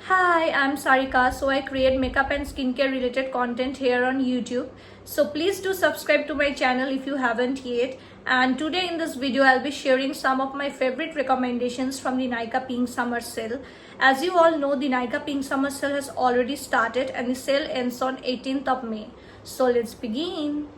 Hi, I'm Sarika. So I create makeup and skincare related content here on YouTube. So please do subscribe to my channel if you haven't yet. And today in this video, I'll be sharing some of my favorite recommendations from the Nykaa Pink Summer Sale. As you all know, the Nykaa Pink Summer Sale has already started and the sale ends on 18th of May. So let's begin.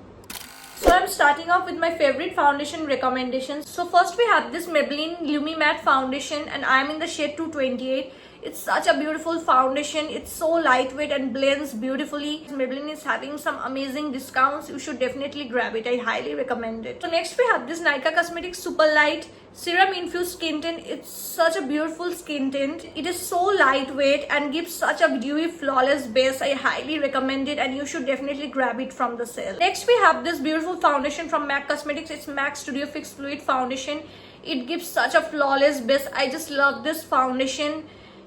So I'm starting off with my favorite foundation recommendations. So first we have this Maybelline Lumi Matte Foundation and I'm in the shade 228. It's such a beautiful foundation. It's so lightweight and blends beautifully. Maybelline is having some amazing discounts. You should definitely grab it. I highly recommend it. So next we have this Nykaa Cosmetics Super Light Serum Infused Skin Tint. It's such a beautiful skin tint. It is so lightweight and gives such a dewy flawless base. I highly recommend it and you should definitely grab it from the sale. Next we have this beautiful foundation from MAC Cosmetics. It's MAC Studio Fix Fluid Foundation. It gives such a flawless base. I just love this foundation.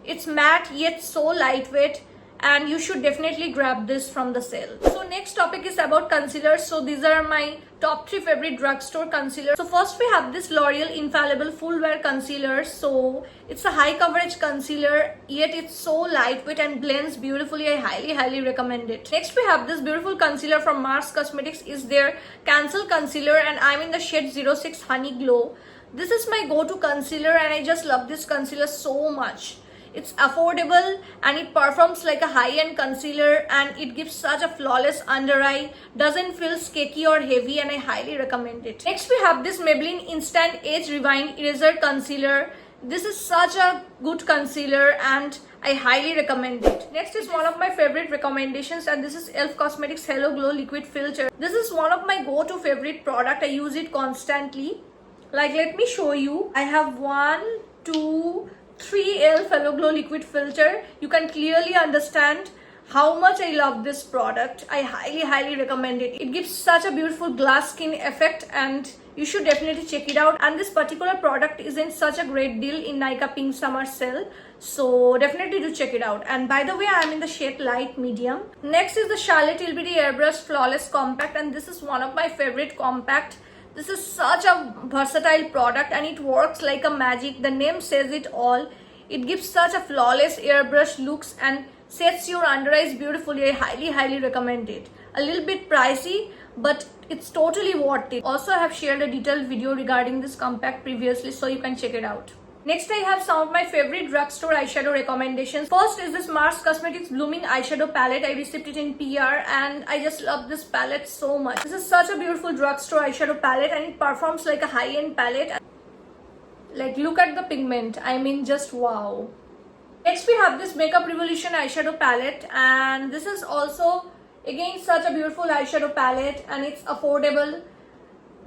It's matte yet so lightweight and you should definitely grab this from the sale. So next topic is about concealers. So these are my top 3 favorite drugstore concealers. So first we have this L'Oreal Infallible Full Wear Concealer. So it's a high coverage concealer yet it's so lightweight and blends beautifully. I highly recommend it. Next we have this beautiful concealer from Mars Cosmetics. Is their Cancel Concealer and I'm in the shade 06 Honey Glow. This is my go-to concealer and I just love this concealer so much. It's affordable and it performs like a high-end concealer and it gives such a flawless under eye, doesn't feel cakey or heavy and I highly recommend it. Next we have this Maybelline Instant Age Rewind Eraser Concealer. This is such a good concealer and I highly recommend it. Next is one of my favorite recommendations and this is e.l.f. Cosmetics Hello Glow Liquid Filter. This is one of my go-to favorite product. I use it constantly. Like let me show you. I have 1, 2, 3 e.l.f. Hello Glow Liquid Filter. You can clearly understand how much I love this product. I highly recommend it. It gives such a beautiful glass skin effect and you should definitely check it out. And this particular product is in such a great deal in Nykaa Pink Summer Sale. So definitely do check it out. And by the way, I'm in the shade Light Medium. Next is the Charlotte Tilbury Airbrush Flawless Compact and this is one of my favorite compact. This is such a versatile product and it works like a magic. The name says it all. It gives such a flawless airbrush looks and sets your under eyes beautifully. I highly recommend it. A little bit pricey, but it's totally worth it. Also, I have shared a detailed video regarding this compact previously, so you can check it out. Next, I have some of my favorite drugstore eyeshadow recommendations. First is this Mars Cosmetics Blooming Eyeshadow Palette. I received it in PR and I just love this palette so much. This is such a beautiful drugstore eyeshadow palette and it performs like a high-end palette. Like look at the pigment. I mean just wow. Next, we have this Makeup Revolution Eyeshadow Palette and this is also again such a beautiful eyeshadow palette and it's affordable.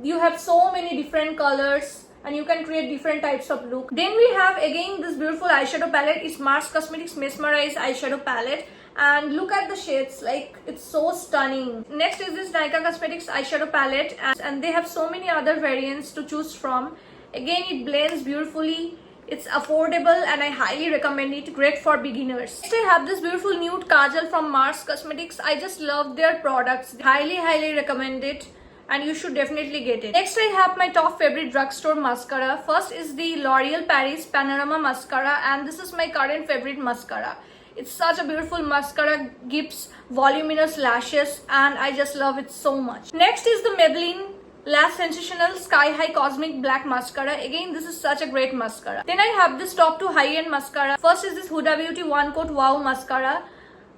You have so many different colors and you can create different types of look. Then we have again this beautiful eyeshadow palette. It's Mars Cosmetics Mesmerize Eyeshadow Palette and look at the shades, like it's so stunning. Next is this Nykaa Cosmetics Eyeshadow Palette and they have so many other variants to choose from. Again, it blends beautifully. It's affordable and I highly recommend it. Great for beginners. Next, I have this beautiful nude kajal from Mars Cosmetics. I just love their products. Highly recommend it. And you should definitely get it. Next, I have my top favorite drugstore mascara. First is the L'Oreal Paris Panorama Mascara and this is my current favorite mascara. It's such a beautiful mascara, gives voluminous lashes and I just love it so much. Next is the Maybelline Lash Sensational Sky High Cosmic Black Mascara. Again, this is such a great mascara. Then I have this top 2 high-end mascara. First is this Huda Beauty One Coat Wow Mascara.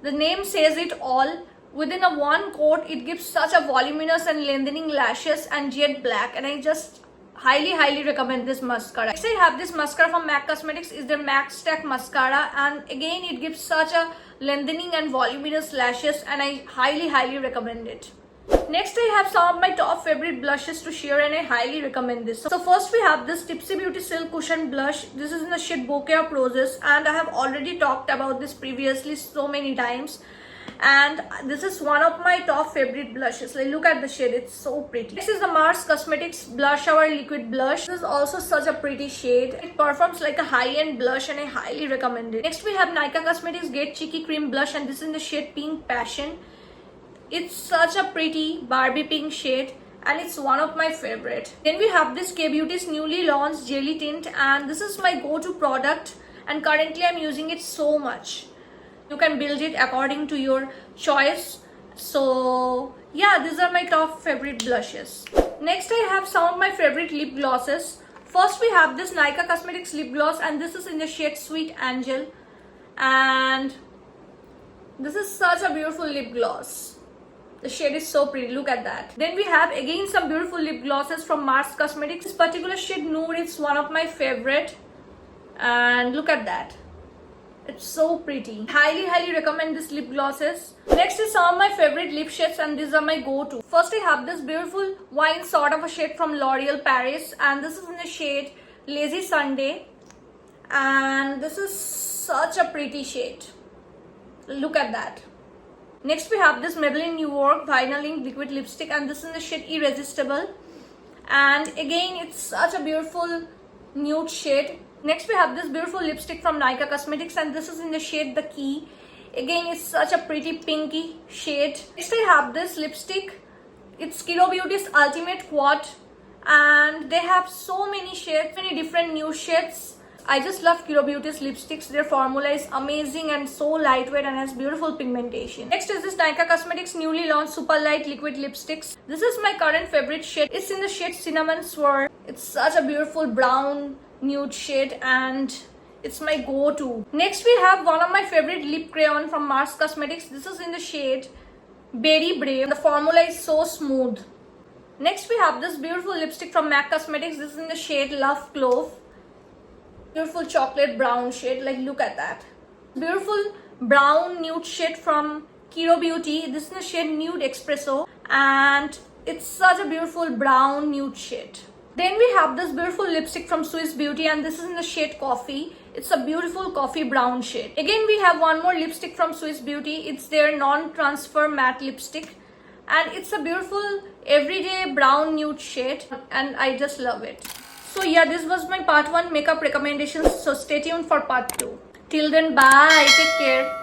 The name says it all. Within a one coat, it gives such a voluminous and lengthening lashes and jet black and I just highly recommend this mascara. Next, I have this mascara from MAC Cosmetics. Is their Max Stack Mascara and again it gives such a lengthening and voluminous lashes and I highly recommend it. Next, I have some of my top favorite blushes to share and I highly recommend this. So first we have this Tipsy Beauty Silk Cushion Blush. This is in the shade Bouquet of Roses and I have already talked about this previously so many times. And this is one of my top favorite blushes. Like look at the shade, it's so pretty. This is the Mars Cosmetics Blush Hour Liquid Blush. This is also such a pretty shade. It performs like a high-end blush and I highly recommend it. Next we have Nykaa Cosmetics Get Cheeky Cream Blush and this is in the shade Pink Passion. It's such a pretty Barbie pink shade and it's one of my favorite. Then we have this K Beauty's newly launched Jelly Tint and this is my go-to product and currently I'm using it so much. You can build it according to your choice. So yeah, these are my top favorite blushes. Next I have some of my favorite lip glosses. First we have this Nykaa Cosmetics lip gloss, and this is in the shade Sweet Angel, and this is such a beautiful lip gloss. The shade is so pretty, look at that. Then we have again some beautiful lip glosses from Mars Cosmetics. This particular shade Noor is one of my favorite, and look at that. It's so pretty. Highly recommend this lip glosses. Next is some of my favorite lip shades, and these are my go-to. First I have this beautiful wine sort of a shade from L'Oreal Paris, and this is in the shade Lazy Sunday, and this is such a pretty shade. Look at that. Next we have this Maybelline New York Vinyl Ink liquid lipstick, and this is in the shade Irresistible, and again it's such a beautiful nude shade. Next we have this beautiful lipstick from Nykaa Cosmetics, and this is in the shade The Key. Again, it's such a pretty pinky shade. Next I have this lipstick. It's Kiro Beauty's Ultimate Quad, and they have so many shades, many different new shades. I just love Kiro Beauty's lipsticks. Their formula is amazing and so lightweight and has beautiful pigmentation. Next is this Nykaa Cosmetics newly launched Super Light Liquid Lipsticks. This is my current favorite shade. It's in the shade Cinnamon Swirl. It's such a beautiful brown nude shade, and it's my go-to. Next we have one of my favorite lip crayon from Mars Cosmetics. This is in the shade Berry Brave. The formula is so smooth. Next we have this beautiful lipstick from MAC Cosmetics. This is in the shade Love Clove. Beautiful chocolate brown shade, like look at that. Beautiful brown nude shade from Kiro Beauty. This is in the shade Nude Espresso, and it's such a beautiful brown nude shade. Then we have this beautiful lipstick from Swiss Beauty, and this is in the shade Coffee. It's a beautiful coffee brown shade. Again we have one more lipstick from Swiss Beauty. It's their non-transfer matte lipstick, and it's a beautiful everyday brown nude shade, and I just love it. So yeah, this was my part 1 makeup recommendations. So stay tuned for part 2. Till then, bye. Take care.